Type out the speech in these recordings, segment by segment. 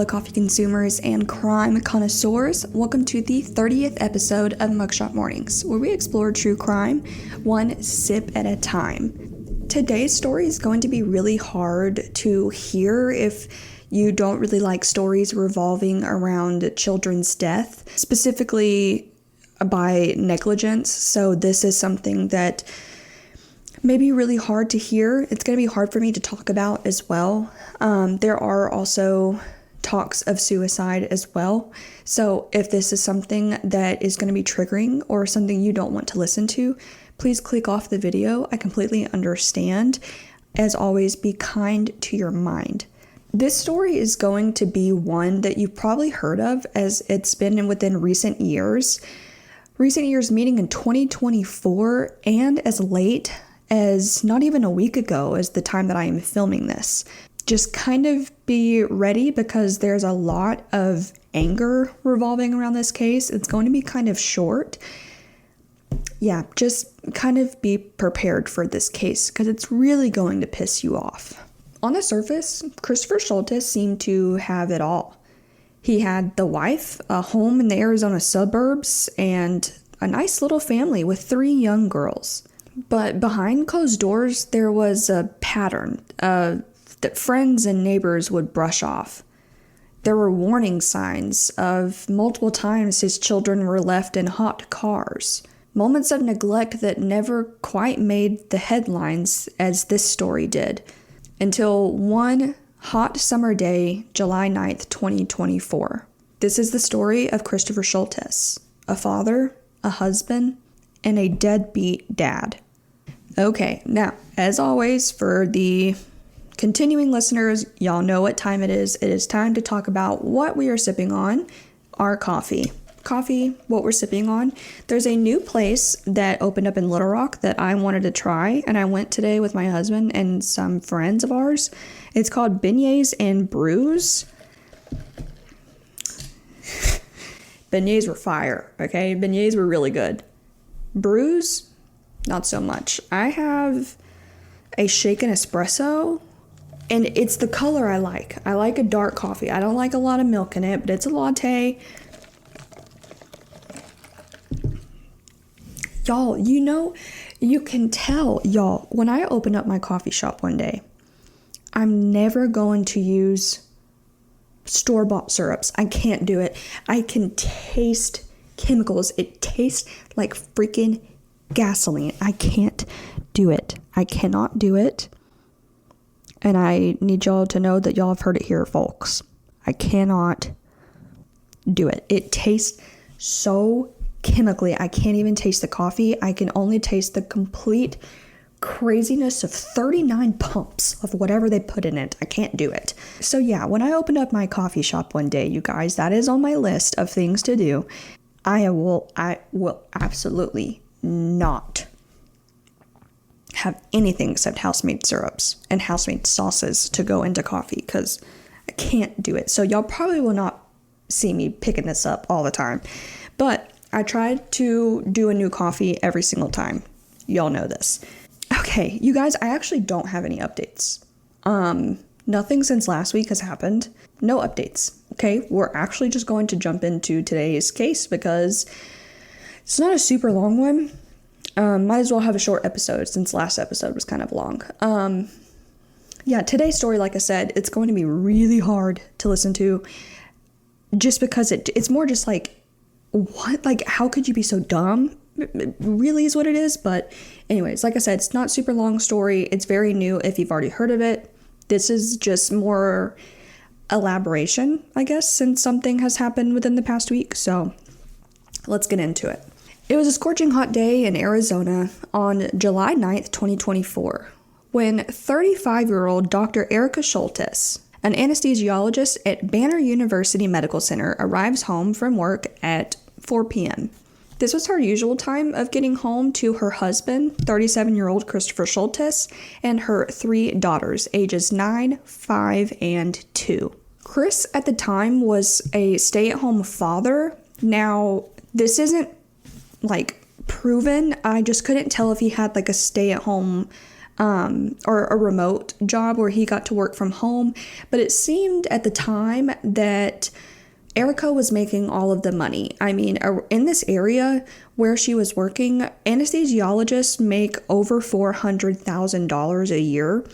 fellow coffee consumers and crime connoisseurs. Welcome to the 30th episode of Mugshot Mornings, where we explore true crime one sip at a time. Today's story is going to be really hard to hear if you don't really like stories revolving around children's death, specifically by negligence. So this is something that may be really hard to hear. It's going to be hard for me to talk about as well. There are also talks of suicide as well. So if this is something that is going to be triggering or something you don't want to listen to, please click off the video. I completely understand. As always, be kind to your mind. This story is going to be one that you've probably heard of, as it's been within recent years. Recent years meaning in 2024, and as late as not even a week ago is the time that I am filming this. Just kind of be ready because there's a lot of anger revolving around this case. It's going to be kind of short. Yeah, just kind of be prepared for this case because it's really going to piss you off. On the surface, Christopher Scholtes seemed to have it all. He had the wife, a home in the Arizona suburbs, and a nice little family with 3 young girls. But behind closed doors, there was a pattern that friends and neighbors would brush off. There were warning signs of multiple times his children were left in hot cars. Moments of neglect that never quite made the headlines as this story did. Until one hot summer day, July 9th, 2024. This is the story of Christopher Scholtes, a father, a husband, and a deadbeat dad. Okay, now, as always, for the continuing listeners, y'all know what time it is. It is time to talk about what we are sipping on, our coffee. Coffee, what we're sipping on. There's a new place that opened up in Little Rock that I wanted to try, and I went today with my husband and some friends of ours. It's called Beignets and Brews. Beignets were fire, okay? Beignets were really good. Brews, not so much. I have a shaken espresso, and it's the color I like. I like a dark coffee. I don't like a lot of milk in it, but it's a latte. Y'all, you can tell, y'all, when I open up my coffee shop one day, I'm never going to use store-bought syrups. I can't do it. I can taste chemicals. It tastes like freaking gasoline. I can't do it. I cannot do it. And I need y'all to know that y'all have heard it here, folks. I cannot do it. It tastes so chemically. I can't even taste the coffee. I can only taste the complete craziness of 39 pumps of whatever they put in it. I can't do it. So yeah, when I open up my coffee shop one day, you guys, that is on my list of things to do. I will absolutely not have anything except house-made syrups and house-made sauces to go into coffee because I can't do it. So y'all probably will not see me picking this up all the time. But I try to do a new coffee every single time. Y'all know this. Okay, you guys, I actually don't have any updates. Nothing since last week has happened. No updates. Okay, we're actually just going to jump into today's case because it's not a super long one. Might as well have a short episode since last episode was kind of long. Yeah, today's story, like I said, it's going to be really hard to listen to just because it's more just like, what? Like, how could you be so dumb? It really is what it is. But anyways, like I said, it's not super long story. It's very new if you've already heard of it. This is just more elaboration, I guess, since something has happened within the past week. So let's get into it. It was a scorching hot day in Arizona on July 9th, 2024, when 35-year-old Dr. Erica Scholtes, an anesthesiologist at Banner University Medical Center, arrives home from work at 4 p.m. This was her usual time of getting home to her husband, 37-year-old Christopher Scholtes, and her 3 daughters, ages 9, 5, and 2. Chris, at the time, was a stay-at-home father. Now, this isn't, proven. I just couldn't tell if he had, a stay-at-home or a remote job where he got to work from home. But it seemed at the time that Erica was making all of the money. I mean, in this area where she was working, anesthesiologists make over $400,000 a year.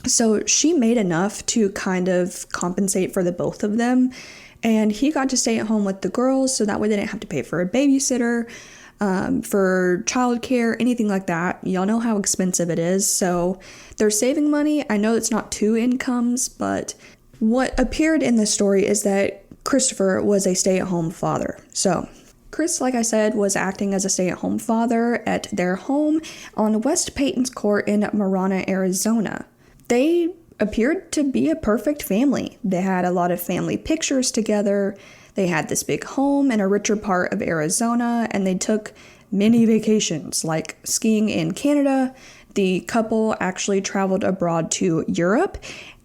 So she made enough to kind of compensate for the both of them. And he got to stay at home with the girls, so that way they didn't have to pay for a babysitter, for childcare, anything like that. Y'all know how expensive it is. So they're saving money. I know it's not two incomes, but what appeared in this story is that Christopher was a stay-at-home father. So Chris, like I said, was acting as a stay-at-home father at their home on West Peyton's Court in Marana, Arizona. They appeared to be a perfect family. They had a lot of family pictures together. They had this big home in a richer part of Arizona, and they took many vacations, like skiing in Canada. The couple actually traveled abroad to Europe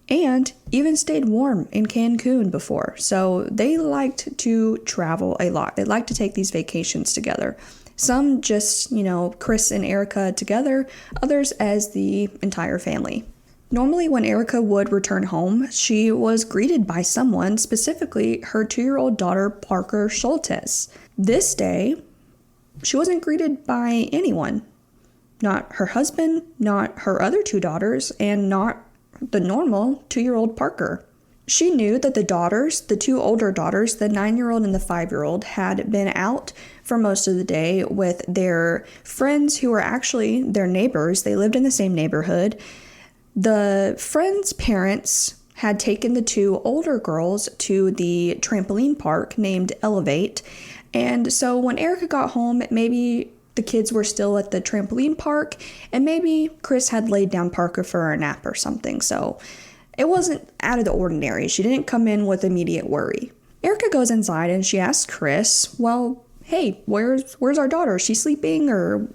and even stayed warm in Cancun before. So they liked to travel a lot. They liked to take these vacations together. Some just, Chris and Erica together, others as the entire family. Normally, when Erica would return home, she was greeted by someone, specifically her 2-year-old daughter, Parker Scholtes. This day, she wasn't greeted by anyone. Not her husband, not her other 2 daughters, and not the normal 2-year-old Parker. She knew that the 2 older daughters, the 9-year-old and the 5-year-old, had been out for most of the day with their friends who were actually their neighbors. They lived in the same neighborhood. The friends' parents had taken the 2 older girls to the trampoline park named Elevate. And so when Erica got home, maybe the kids were still at the trampoline park, and maybe Chris had laid down Parker for a nap or something. So it wasn't out of the ordinary. She didn't come in with immediate worry. Erica goes inside and she asks Chris, well, hey, where's our daughter? Is she sleeping? Or,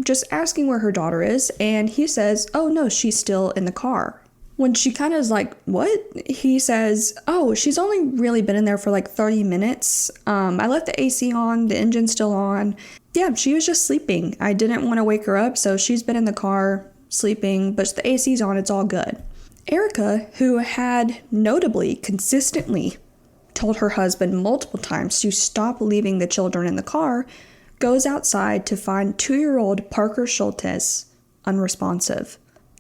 just asking where her daughter is. And he says, oh no, she's still in the car. When she kind of is like, what? He says, oh, she's only really been in there for like 30 minutes. I left the AC on, the engine's still on. Yeah, she was just sleeping. I didn't want to wake her up, so she's been in the car sleeping, but the AC's on, it's all good. Erica, who had notably, consistently told her husband multiple times to stop leaving the children in the car, goes outside to find 2-year-old Parker Scholtes unresponsive.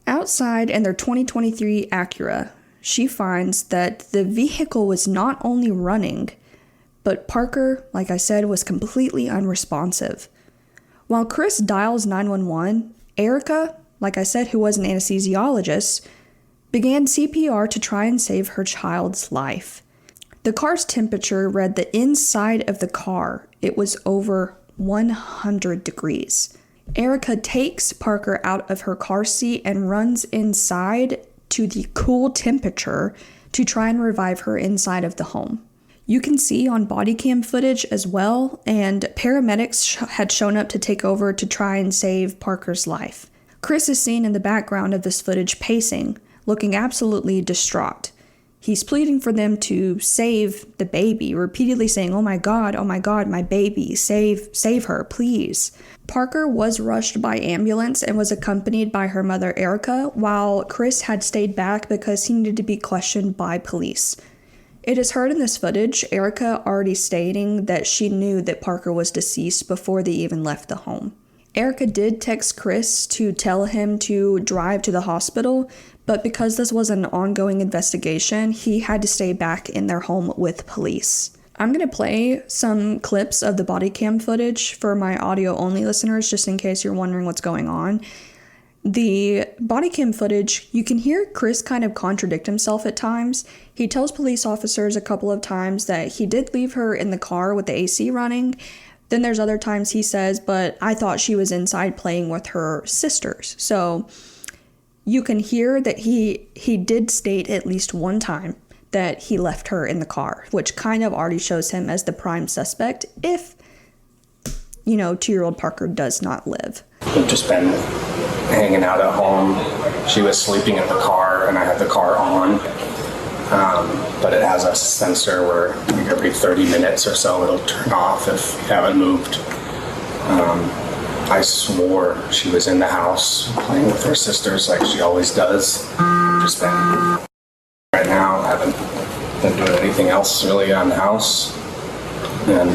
Outside in their 2023 Acura, she finds that the vehicle was not only running, but Parker, like I said, was completely unresponsive. While Chris dials 911, Erica, like I said, who was an anesthesiologist, began CPR to try and save her child's life. The car's temperature read that inside of the car, it was over 100 degrees. Erica takes Parker out of her car seat and runs inside to the cool temperature to try and revive her inside of the home. You can see on body cam footage as well, and paramedics had shown up to take over to try and save Parker's life. Chris is seen in the background of this footage pacing, looking absolutely distraught. He's pleading for them to save the baby, repeatedly saying, oh my God, my baby, save her, please. Parker was rushed by ambulance and was accompanied by her mother, Erica, while Chris had stayed back because he needed to be questioned by police. It is heard in this footage, Erica already stating that she knew that Parker was deceased before they even left the home. Erica did text Chris to tell him to drive to the hospital, but because this was an ongoing investigation, he had to stay back in their home with police. I'm going to play some clips of the body cam footage for my audio-only listeners, just in case you're wondering what's going on. The body cam footage, you can hear Chris kind of contradict himself at times. He tells police officers a couple of times that he did leave her in the car with the AC running. Then there's other times he says, but I thought she was inside playing with her sisters. So you can hear that he did state at least one time that he left her in the car, which kind of already shows him as the prime suspect if, 2-year-old Parker does not live. We've just been hanging out at home. She was sleeping in the car, and I had the car on. But it has a sensor where every 30 minutes or so it'll turn off if you haven't moved. I swore she was in the house playing with her sisters like she always does. Just been right now, I haven't been doing anything else really on the house. And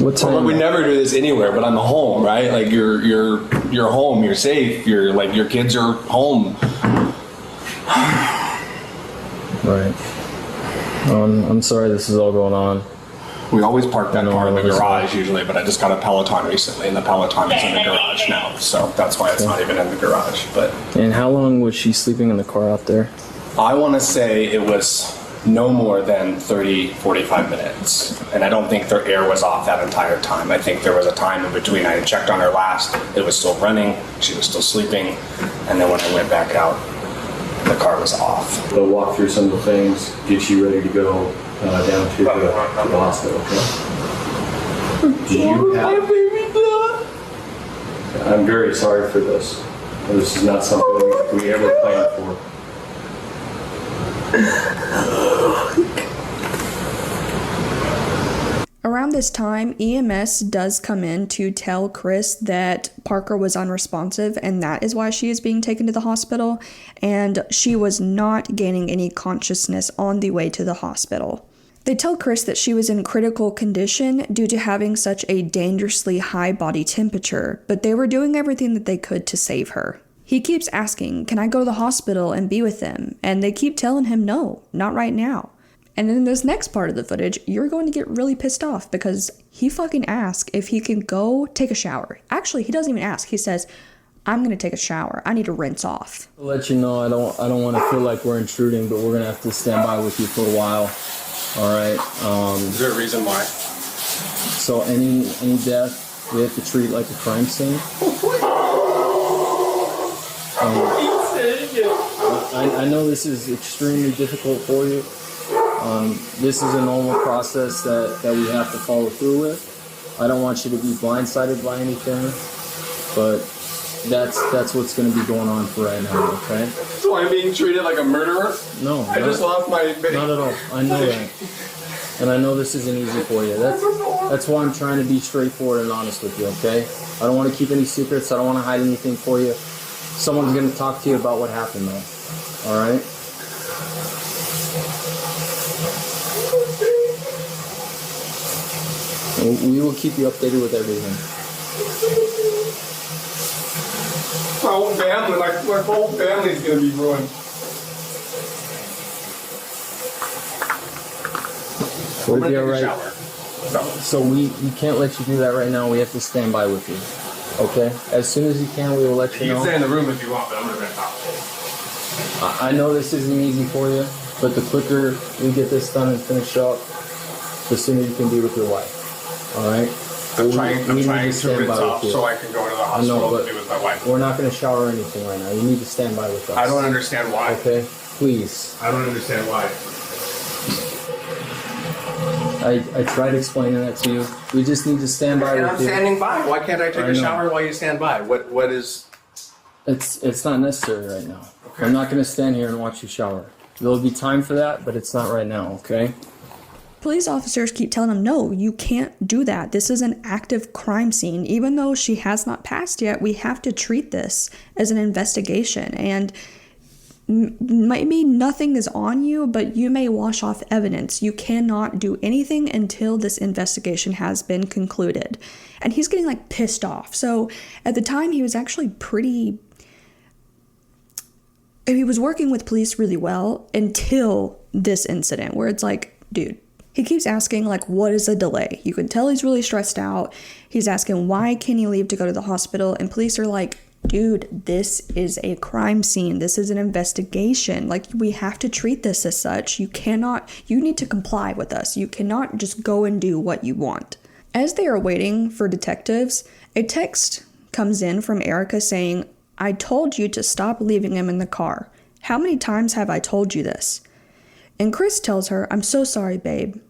what time? Well, we never do this anywhere, but I'm home, right? Like you're home, you're safe, you're like your kids are home. Right. I'm sorry this is all going on. We always park that car in the garage usually, but I just got a Peloton recently, and the Peloton is in the garage now, so that's why it's not even in the garage. But And how long was she sleeping in the car out there? I want to say it was no more than 30, 45 minutes. And I don't think their air was off that entire time. I think there was a time in between. I had checked on her last. It was still running. She was still sleeping. And then when I went back out, the car was off. We'll walk through some of the things, get you ready to go down to the hospital, okay? Do you have... I'm very sorry for this. This is not something we ever planned for. Around this time, EMS does come in to tell Chris that Parker was unresponsive, and that is why she is being taken to the hospital, and she was not gaining any consciousness on the way to the hospital. They tell Chris that she was in critical condition due to having such a dangerously high body temperature, but they were doing everything that they could to save her. He keeps asking, can I go to the hospital and be with them? And they keep telling him, no, not right now. And in this next part of the footage, you're going to get really pissed off because he fucking asks if he can go take a shower. Actually, he doesn't even ask. He says, I'm going to take a shower. I need to rinse off. I'll let you know, I don't want to feel like we're intruding, but we're going to have to stand by with you for a while. All right? Is there a reason why? So any death, we have to treat like a crime scene. I know this is extremely difficult for you. This is a normal process that we have to follow through with. I don't want you to be blindsided by anything, but that's what's going to be going on for right now, okay? So I'm being treated like a murderer? No. I just lost my... Not at all. I know that. And I know this isn't easy for you. That's why I'm trying to be straightforward and honest with you, okay? I don't want to keep any secrets. I don't want to hide anything for you. Someone's going to talk to you about what happened, though. All right? We will keep you updated with everything. My whole family, my whole family's gonna be ruined. We'll be all right. So we can't let you do that right now. We have to stand by with you. Okay? As soon as you can, we will let you know. You can stay in the room if you want, but I'm gonna talk. I know this isn't easy for you, but the quicker we get this done and finished up, the sooner you can be with your wife. All right? I'm trying to rinse off so I can go to the hospital and be with my wife. We're not going to shower or anything right now. You need to stand by with us. I don't understand why. Okay? Please. I don't understand why. I tried explaining that to you. We just need to stand by with you. I'm standing by. Why can't I take a shower while you stand by? What is... It's not necessary right now. Okay. I'm not going to stand here and watch you shower. There'll be time for that, but it's not right now, okay? Police officers keep telling him, no, you can't do that. This is an active crime scene. Even though she has not passed yet, we have to treat this as an investigation. And maybe nothing is on you, but you may wash off evidence. You cannot do anything until this investigation has been concluded. And he's getting like pissed off. So at the time, he was actually he was working with police really well until this incident where it's like, dude, he keeps asking, like, what is the delay? You can tell he's really stressed out. He's asking, why can't he leave to go to the hospital? And police are like, dude, this is a crime scene. This is an investigation. Like, we have to treat this as such. You need to comply with us. You cannot just go and do what you want. As they are waiting for detectives, a text comes in from Erica saying, I told you to stop leaving him in the car. How many times have I told you this? And Chris tells her, I'm so sorry, babe.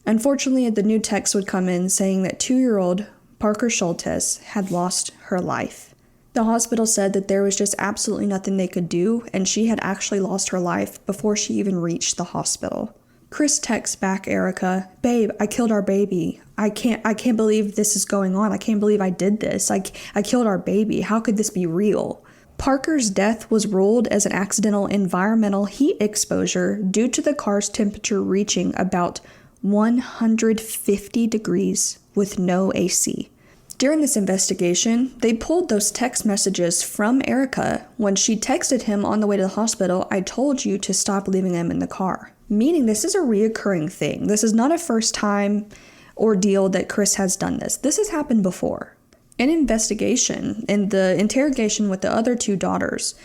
Unfortunately, the new text would come in saying that 2-year-old Parker Scholtes had lost her life. The hospital said that there was just absolutely nothing they could do, and she had actually lost her life before she even reached the hospital. Chris texts back Erica, "Babe, I killed our baby. I can't believe this is going on. I can't believe I did this. I killed our baby. How could this be real?" Parker's death was ruled as an accidental environmental heat exposure due to the car's temperature reaching about 150 degrees with no AC. During this investigation, they pulled those text messages from Erica when she texted him on the way to the hospital, "I told you to stop leaving them in the car." Meaning this is a reoccurring thing. This is not a first time ordeal that Chris has done this. This has happened before. In investigation, in the interrogation with the other two daughters,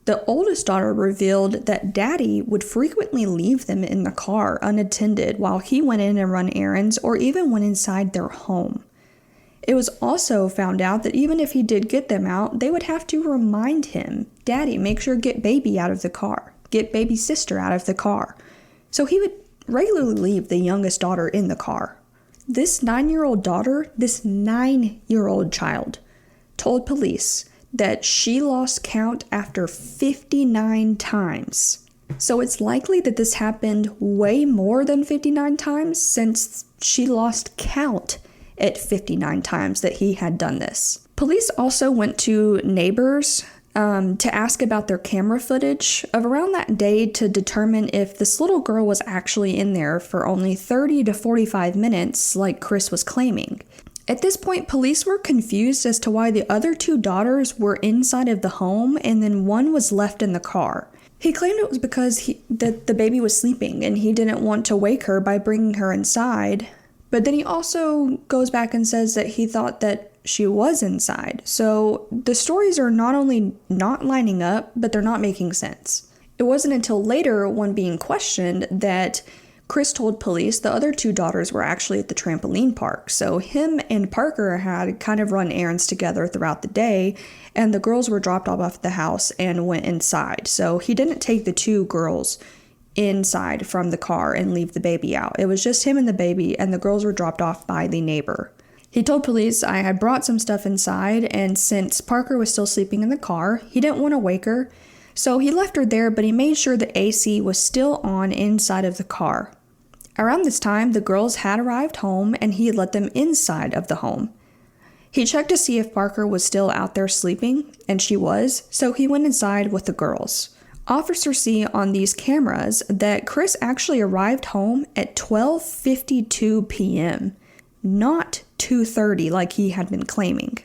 the oldest daughter revealed that Daddy would frequently leave them in the car unattended while he went in and run errands or even went inside their home. It was also found out that even if he did get them out, they would have to remind him, "Daddy, make sure get baby out of the car. Get baby sister out of the car." So he would regularly leave the youngest daughter in the car. This 9-year-old daughter, this 9-year-old child, told police that she lost count after 59 times. So it's likely that this happened way more than 59 times since she lost count at 59 times that he had done this. Police also went to neighbors to ask about their camera footage of around that day to determine if this little girl was actually in there for only 30 to 45 minutes like Chris was claiming. At this point, police were confused as to why the other two daughters were inside of the home and then one was left in the car. He claimed it was because that the baby was sleeping and he didn't want to wake her by bringing her inside. But then he also goes back and says that he thought that she was inside. So the stories are not only not lining up, but they're not making sense. It wasn't until later, when being questioned, that Chris told police the other two daughters were actually at the trampoline park. So him and Parker had kind of run errands together throughout the day, and the girls were dropped off at the house and went inside. So he didn't take the two girls inside from the car and leave the baby out. It was just him and the baby, and the girls were dropped off by the neighbor. He told police, "I had brought some stuff inside, and since Parker was still sleeping in the car, he didn't want to wake her, so he left her there, but he made sure the AC was still on inside of the car." Around this time, the girls had arrived home, and he had let them inside of the home. He checked to see if Parker was still out there sleeping, and she was, so he went inside with the girls. Officers see on these cameras that Chris actually arrived home at 12:52 p.m., not 2:30 like he had been claiming.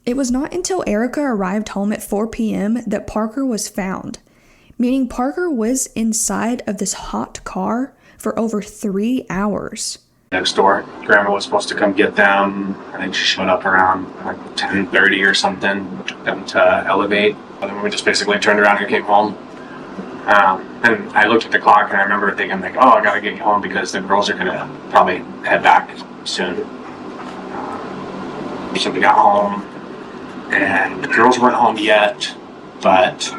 It was not until Erica arrived home at 4 p.m. that Parker was found, meaning Parker was inside of this hot car for over 3 hours. Next door, Grandma was supposed to come get them. I think she showed up around like 10:30 or something, took them to Elevate. And then we just basically turned around and came home. And I looked at the clock and I remember thinking like, oh, I gotta get home because the girls are gonna probably head back soon. So we got home and the girls weren't home yet, but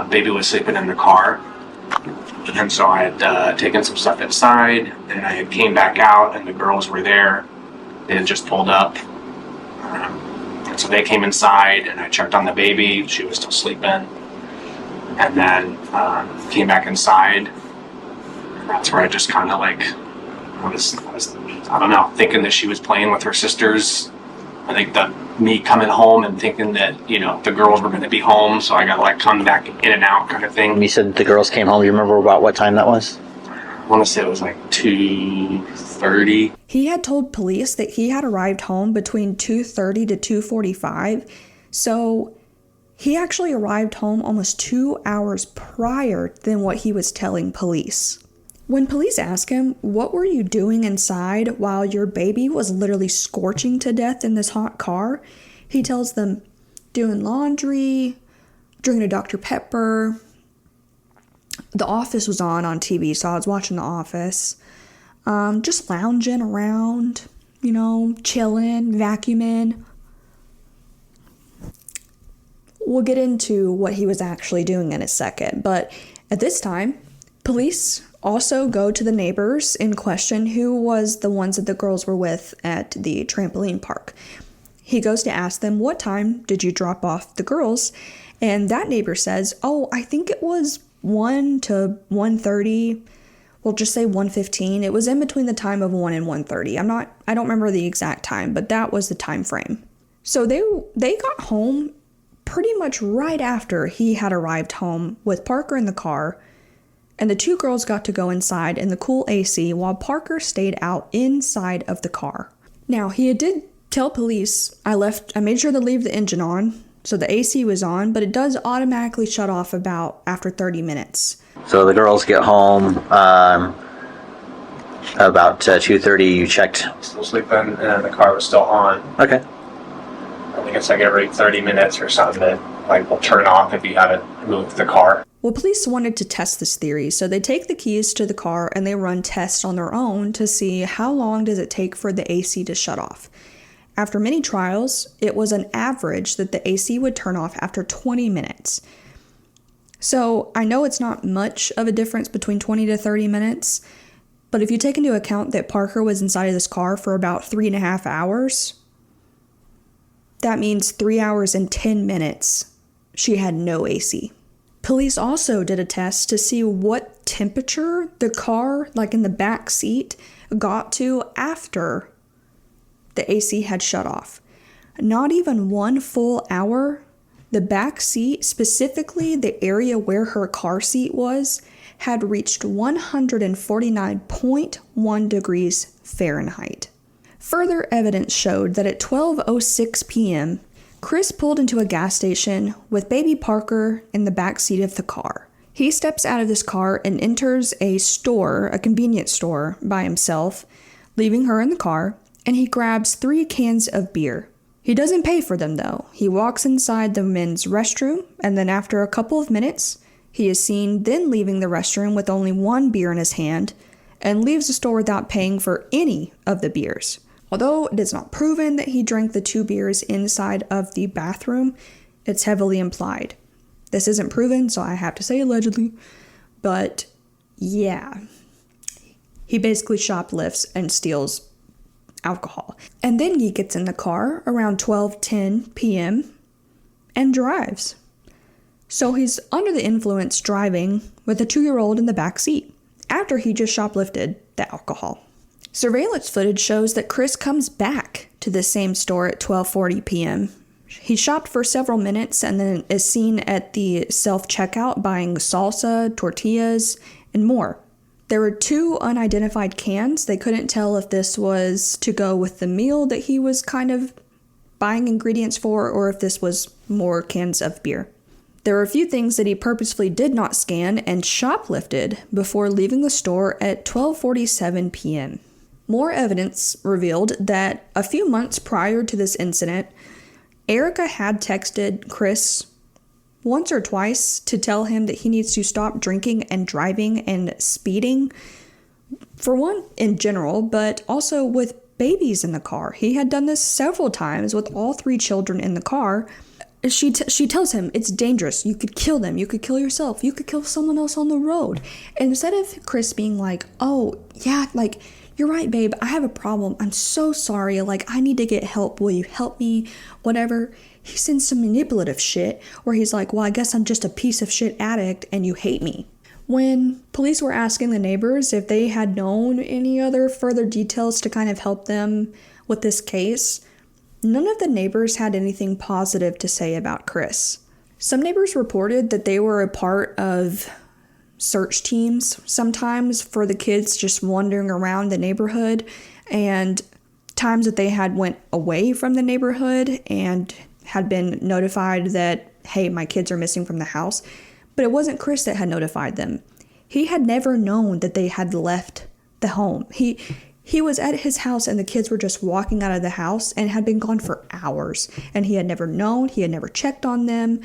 baby was sleeping in the car. And so I had taken some stuff inside and I came back out and the girls were there. They had just pulled up. And so they came inside and I checked on the baby. She was still sleeping. And then came back inside. And that's where I just kind of like, I was, I don't know, thinking that she was playing with her sisters. I think that me coming home and thinking that, you know, the girls were going to be home, so I got to like come back in and out kind of thing. You said the girls came home. You remember about what time that was? I want to say it was like 2:30. He had told police that he had arrived home between 2:30 to 2:45, so he actually arrived home almost 2 hours prior than what he was telling police. When police ask him, "What were you doing inside while your baby was literally scorching to death in this hot car?" he tells them, doing laundry, drinking a Dr. Pepper. The Office was on TV, so I was watching The Office. Just lounging around, you know, chilling, vacuuming. We'll get into what he was actually doing in a second, but at this time, police also go to the neighbors in question who was the ones that the girls were with at the trampoline park. He goes to ask them, what time did you drop off the girls? And that neighbor says, oh, I think it was 1 to 1:30. We'll just say 1:15. It was in between the time of 1 and 1:30. I don't remember the exact time, but that was the time frame. So they got home pretty much right after he had arrived home with Parker in the car, and the two girls got to go inside in the cool AC while Parker stayed out inside of the car. Now, he did tell police, I made sure to leave the engine on, so the AC was on, but it does automatically shut off after 30 minutes. So the girls get home about 2:30. You checked. Still sleeping, and the car was still on. Okay. I think it's like every 30 minutes or something that will turn off if you haven't moved the car. Well, police wanted to test this theory, so they take the keys to the car and they run tests on their own to see how long does it take for the AC to shut off. After many trials, it was an average that the AC would turn off after 20 minutes. So I know it's not much of a difference between 20 to 30 minutes, but if you take into account that Parker was inside of this car for about 3.5 hours, that means 3 hours and 10 minutes she had no AC. Police also did a test to see what temperature the car, like in the back seat, got to after the AC had shut off. Not even 1 full hour, the back seat, specifically the area where her car seat was, had reached 149.1 degrees Fahrenheit. Further evidence showed that at 12:06 p.m., Chris pulled into a gas station with baby Parker in the back seat of the car. He steps out of this car and enters a convenience store by himself, leaving her in the car, and he grabs 3 cans of beer. He doesn't pay for them though. He walks inside the men's restroom, and then after a couple of minutes, he is seen then leaving the restroom with only 1 beer in his hand and leaves the store without paying for any of the beers. Although it is not proven that he drank the 2 beers inside of the bathroom, it's heavily implied. This isn't proven, so I have to say allegedly, but yeah. He basically shoplifts and steals alcohol. And then he gets in the car around 12:10 p.m. and drives. So he's under the influence driving with a 2-year-old in the back seat after he just shoplifted the alcohol. Surveillance footage shows that Chris comes back to the same store at 12:40 p.m. He shopped for several minutes and then is seen at the self-checkout buying salsa, tortillas, and more. There were 2 unidentified cans. They couldn't tell if this was to go with the meal that he was kind of buying ingredients for or if this was more cans of beer. There were a few things that he purposefully did not scan and shoplifted before leaving the store at 12:47 p.m. More evidence revealed that a few months prior to this incident, Erica had texted Chris once or twice to tell him that he needs to stop drinking and driving and speeding. For one, in general, but also with babies in the car. He had done this several times with all 3 children in the car. She tells him it's dangerous. You could kill them. You could kill yourself. You could kill someone else on the road. And instead of Chris being like, oh, yeah, like, you're right, babe. I have a problem. I'm so sorry. Like, I need to get help. Will you help me? Whatever. He sends some manipulative shit where he's like, well, I guess I'm just a piece of shit addict and you hate me. When police were asking the neighbors if they had known any other further details to kind of help them with this case, none of the neighbors had anything positive to say about Chris. Some neighbors reported that they were a part of search teams sometimes for the kids just wandering around the neighborhood, and times that they had went away from the neighborhood and had been notified that, hey, my kids are missing from the house. But it wasn't Chris that had notified them. He had never known that they had left the home. He was at his house and the kids were just walking out of the house and had been gone for hours. And he had never known. He had never checked on them.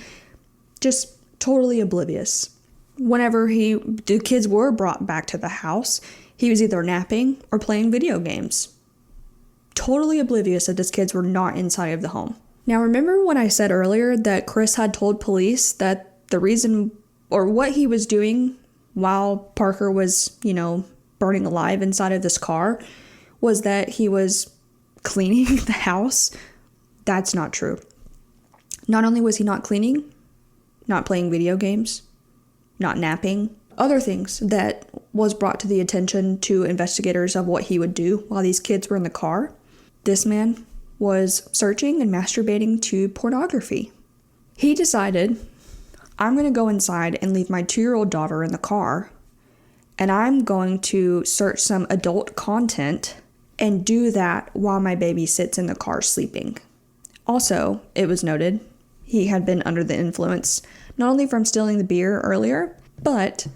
Just totally oblivious. Whenever the kids were brought back to the house, he was either napping or playing video games. Totally oblivious that his kids were not inside of the home. Now, remember when I said earlier that Chris had told police that the reason or what he was doing while Parker was, burning alive inside of this car was that he was cleaning the house? That's not true. Not only was he not cleaning, not playing video games, not napping, other things that was brought to the attention to investigators of what he would do while these kids were in the car. This man was searching and masturbating to pornography. He decided, I'm going to go inside and leave my 2-year-old daughter in the car, and I'm going to search some adult content and do that while my baby sits in the car sleeping. Also, it was noted, he had been under the influence, not only from stealing the beer earlier, but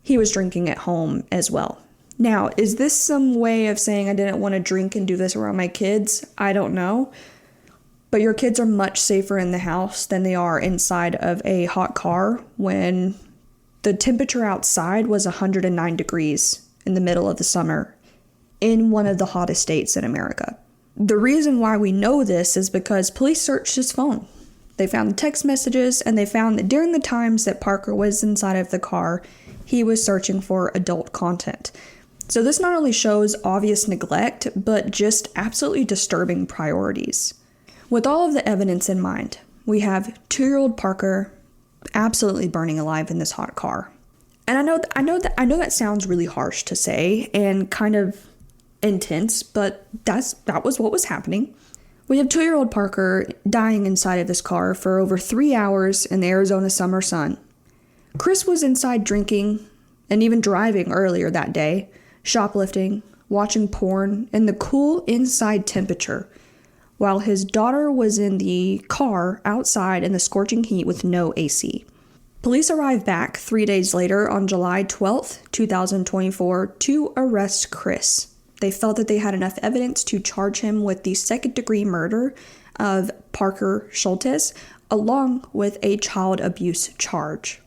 he was drinking at home as well. Now, is this some way of saying I didn't want to drink and do this around my kids? I don't know. But your kids are much safer in the house than they are inside of a hot car when the temperature outside was 109 degrees in the middle of the summer in one of the hottest states in America. The reason why we know this is because police searched his phone. They found the text messages, and they found that during the times that Parker was inside of the car, he was searching for adult content. So this not only shows obvious neglect, but just absolutely disturbing priorities. With all of the evidence in mind, we have 2-year-old Parker absolutely burning alive in this hot car. And I know that sounds really harsh to say and kind of intense, but that was what was happening. We have 2-year-old Parker dying inside of this car for over 3 hours in the Arizona summer sun. Chris was inside drinking and even driving earlier that day, shoplifting, watching porn, in the cool inside temperature, while his daughter was in the car outside in the scorching heat with no AC. Police arrived back 3 days later on July 12th, 2024 to arrest Chris. They felt that they had enough evidence to charge him with the second-degree murder of Parker Scholtes, along with a child abuse charge.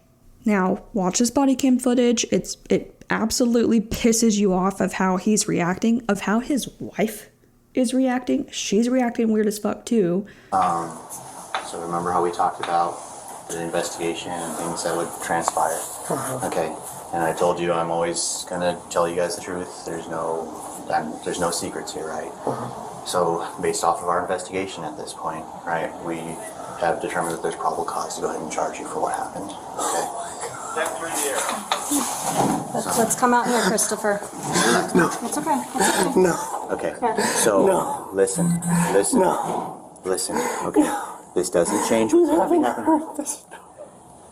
Now, watch this body cam footage. It absolutely pisses you off of how he's reacting, of how his wife is reacting. She's reacting weird as fuck, too. So remember how we talked about the investigation and things that would transpire? Okay. And I told you I'm always going to tell you guys the truth. There's no secrets here, right? So based off of our investigation at this point, right, we have determined that there's probable cause to go ahead and charge you for what happened. Okay. Let's come out here, Christopher. No. It's okay. It's okay. No. Okay. So listen. Listen. Okay. This doesn't change what's happening.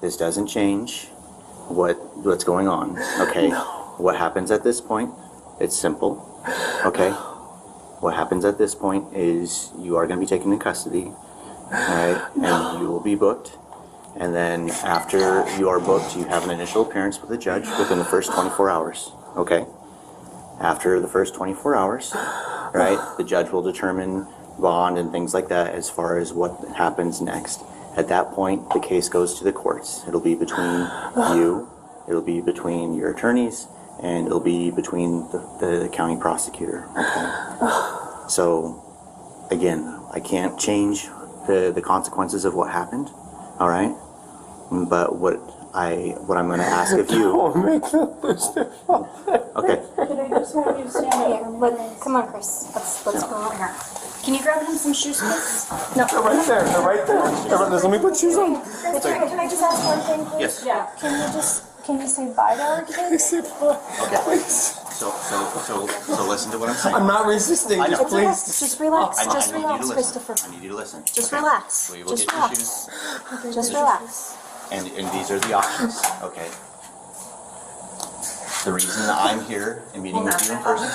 This doesn't change what's going on. Okay. What happens at this point? It's simple. Okay. What happens at this point is you are going to be taken in custody. Alright, and you will be booked, and then after you are booked, you have an initial appearance with the judge within the first 24 hours, okay? After the first 24 hours, right, the judge will determine bond and things like that as far as what happens next. At that point, the case goes to the courts. It'll be between you, it'll be between your attorneys, and it'll be between the county prosecutor, okay? So, again, I can't change the consequences of what happened, all right? But what I'm going to ask of you. Okay. Come on, Chris. Let's go out here. Can you grab him some shoes, please? No. They're right there. Let me put shoes on. Can I just ask one thing, please? Yes. Yeah. Can you say bye to our kids? Okay. So listen to what I'm saying. I'm not resisting. I know. It's okay. Just relax. Just I need you to relax, listen. Christopher. I need you to listen. Just Okay. relax. We will Just get relax. your shoes. Just relax. And these are the options, okay? The reason that I'm here and meeting with you in person,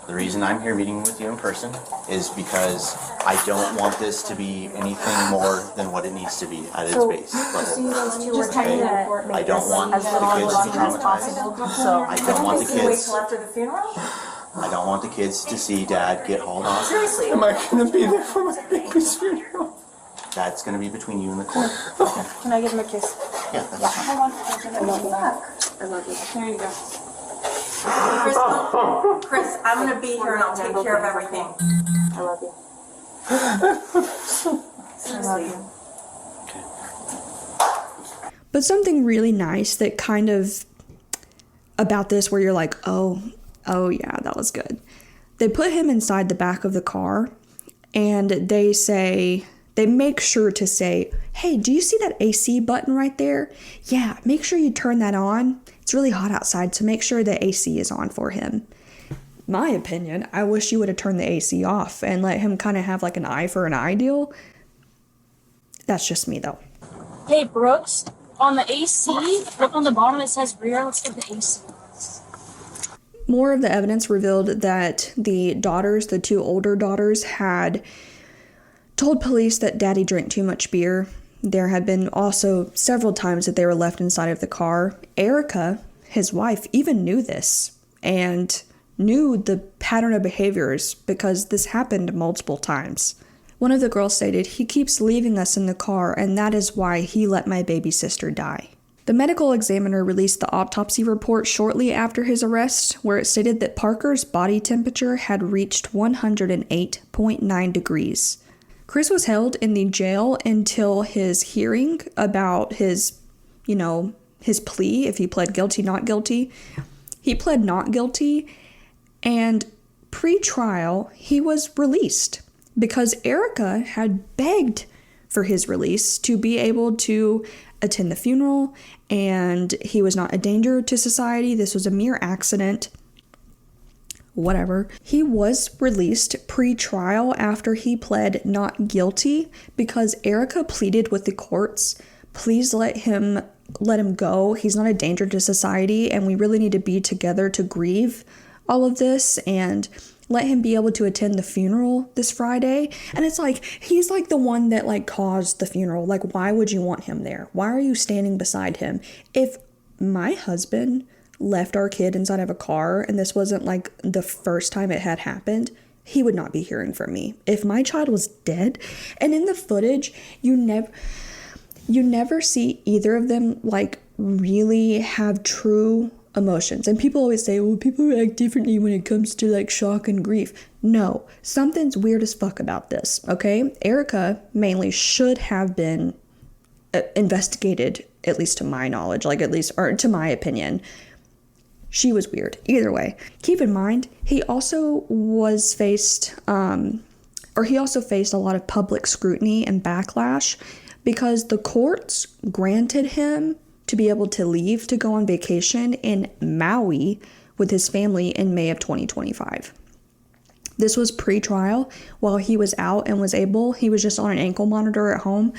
the reason I'm here meeting with you in person is because I don't want this to be anything more than what it needs to be at its base level. Okay? I don't want the kids to be traumatized. So I don't want the kids. after the funeral? I don't want the kids to see Dad get hauled off. Seriously. Am I going to be there for my baby's funeral? That's going to be between you and the court. Can I give him a kiss? Yeah, that's fine. Hold on. I love you. I love you. There you go. Chris, I'm gonna be here and I'll take care of everything. I love you. I love you. But something really nice that kind of about this where you're like, oh yeah, that was good. They put him inside the back of the car and they make sure to say, hey, do you see that AC button right there? Yeah, make sure you turn that on. It's really hot outside, so make sure the AC is on for him. My opinion, I wish you would have turned the AC off and let him kind of have like an eye for an eye deal. That's just me though. Hey Brooks, on the AC, look on the bottom, it says rear. Let's get the AC. More of the evidence revealed that the two older daughters, had told police that daddy drank too much beer. There had been also several times that they were left inside of the car. Erica, his wife, even knew this and knew the pattern of behaviors because this happened multiple times. One of the girls stated, he keeps leaving us in the car and that is why he let my baby sister die. The medical examiner released the autopsy report shortly after his arrest, where it stated that Parker's body temperature had reached 108.9 degrees. Chris was held in the jail until his hearing about his plea, if he pled guilty, not guilty. He pled not guilty, and pre-trial, he was released because Erica had begged for his release to be able to attend the funeral, and he was not a danger to society. This was a mere accident. Whatever. He was released pre-trial after he pled not guilty because Erica pleaded with the courts, please let him go. He's not a danger to society, and we really need to be together to grieve all of this, and let him be able to attend the funeral this Friday. And it's like, he's like the one that like caused the funeral. Like, why would you want him there? Why are you standing beside him? If my husband left our kid inside of a car and this wasn't like the first time it had happened, he would not be hearing from me. If my child was dead, and in the footage, you never see either of them like really have true emotions. And people always say, well, people react differently when it comes to like shock and grief. No, something's weird as fuck about this, okay? Erica mainly should have been investigated, at least to my knowledge, or to my opinion. She was weird. Either way, keep in mind, he also faced a lot of public scrutiny and backlash because the courts granted him to be able to leave to go on vacation in Maui with his family in May of 2025. This was pre-trial. While he was out and he was just on an ankle monitor at home.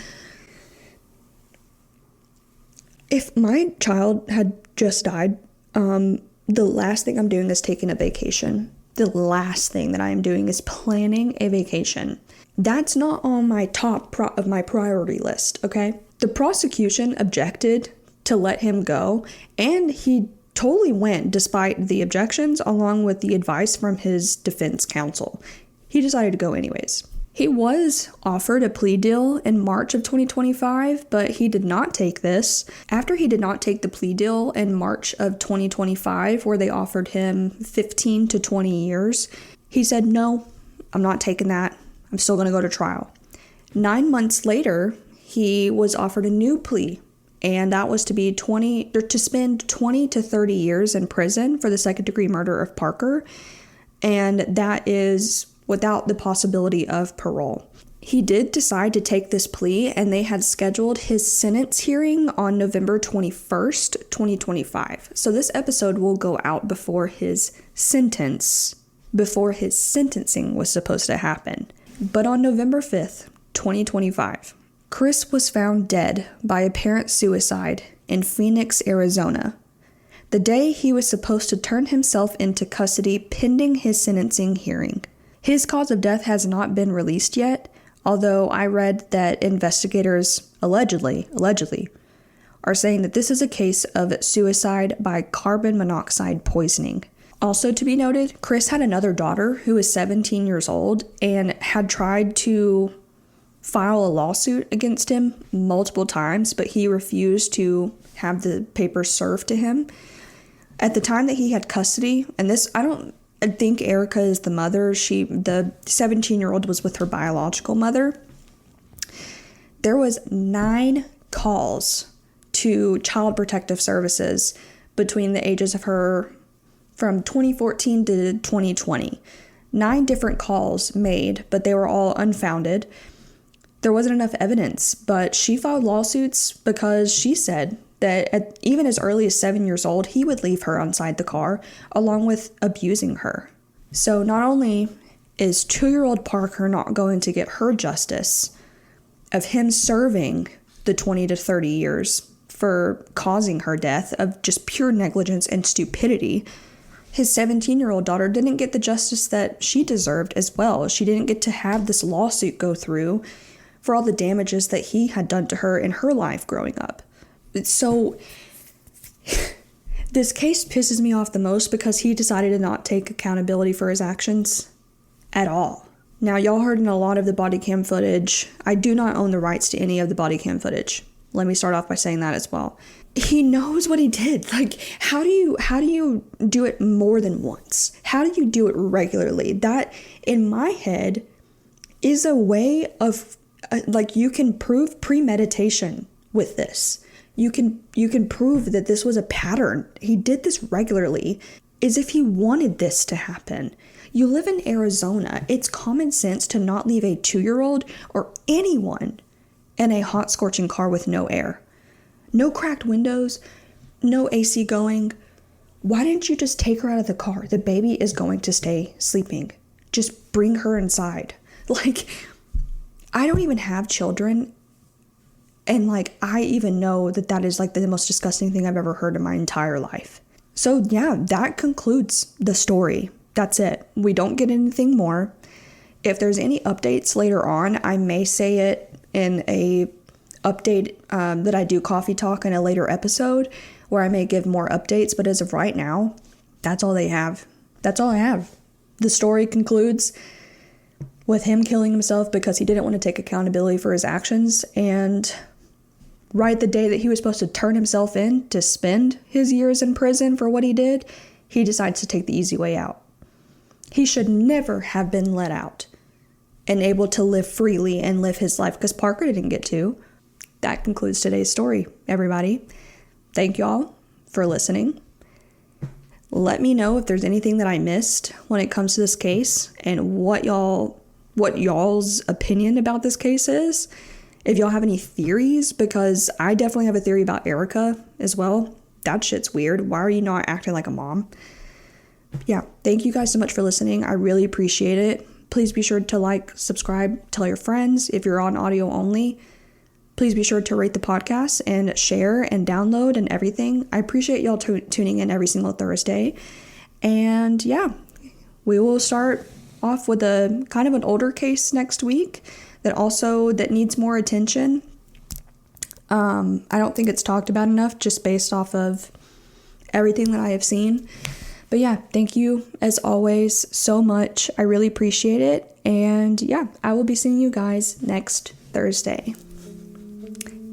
If my child had just died, the last thing I'm doing is taking a vacation. The last thing that I am doing is planning a vacation. That's not on my top of my priority list, okay? The prosecution objected to let him go, and he totally went despite the objections, along with the advice from his defense counsel. He decided to go anyways. He was offered a plea deal in March of 2025, but he did not take this. After he did not take the plea deal in March of 2025, where they offered him 15 to 20 years, he said, no, I'm not taking that. I'm still going to go to trial. 9 months later, he was offered a new plea, and that was to spend 20 to 30 years in prison for the second-degree murder of Parker, and that is without the possibility of parole. He did decide to take this plea, and they had scheduled his sentence hearing on November 21st, 2025. So this episode will go out before his sentencing was supposed to happen. But on November 5th, 2025, Chris was found dead by apparent suicide in Phoenix, Arizona, the day he was supposed to turn himself into custody pending his sentencing hearing. His cause of death has not been released yet, although I read that investigators allegedly are saying that this is a case of suicide by carbon monoxide poisoning. Also to be noted, Chris had another daughter who is 17 years old and had tried to file a lawsuit against him multiple times, but he refused to have the papers served to him. At the time that he had custody, and this, I think Erica is the mother. The 17-year-old was with her biological mother. There was 9 calls to Child Protective Services between the ages of her from 2014 to 2020. 9 different calls made, but they were all unfounded. There wasn't enough evidence, but she filed lawsuits because she said that even as early as 7 years old, he would leave her inside the car, along with abusing her. So not only is 2-year-old Parker not going to get her justice of him serving the 20 to 30 years for causing her death of just pure negligence and stupidity, his 17-year-old daughter didn't get the justice that she deserved as well. She didn't get to have this lawsuit go through for all the damages that he had done to her in her life growing up. So this case pisses me off the most because he decided to not take accountability for his actions at all. Now, y'all heard in a lot of the body cam footage, I do not own the rights to any of the body cam footage. Let me start off by saying that as well. He knows what he did. Like, how do you do it more than once? How do you do it regularly? That, in my head, is a way of, like, you can prove premeditation with this. You can prove that this was a pattern. He did this regularly, as if he wanted this to happen. You live in Arizona. It's common sense to not leave a 2-year-old or anyone in a hot, scorching car with no air. No cracked windows, no AC going. Why didn't you just take her out of the car? The baby is going to stay sleeping. Just bring her inside. Like, I don't even have children. And, like, I even know that that is, like, the most disgusting thing I've ever heard in my entire life. So, yeah, that concludes the story. That's it. We don't get anything more. If there's any updates later on, I may say it in a update that I do Coffee Talk in a later episode where I may give more updates. But as of right now, that's all they have. That's all I have. The story concludes with him killing himself because he didn't want to take accountability for his actions. And right the day that he was supposed to turn himself in to spend his years in prison for what he did, he decides to take the easy way out. He should never have been let out and able to live freely and live his life because Parker didn't get to. That concludes today's story, everybody. Thank y'all for listening. Let me know if there's anything that I missed when it comes to this case and what y'all's opinion about this case is. If y'all have any theories, because I definitely have a theory about Erica as well. That shit's weird. Why are you not acting like a mom? Yeah, thank you guys so much for listening. I really appreciate it. Please be sure to like, subscribe, tell your friends. If you're on audio only, please be sure to rate the podcast and share and download and everything. I appreciate y'all tuning in every single Thursday. And yeah, we will start off with a kind of an older case next week that needs more attention. I don't think it's talked about enough just based off of everything that I have seen. But yeah, thank you as always so much. I really appreciate it. And yeah, I will be seeing you guys next Thursday.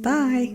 Bye.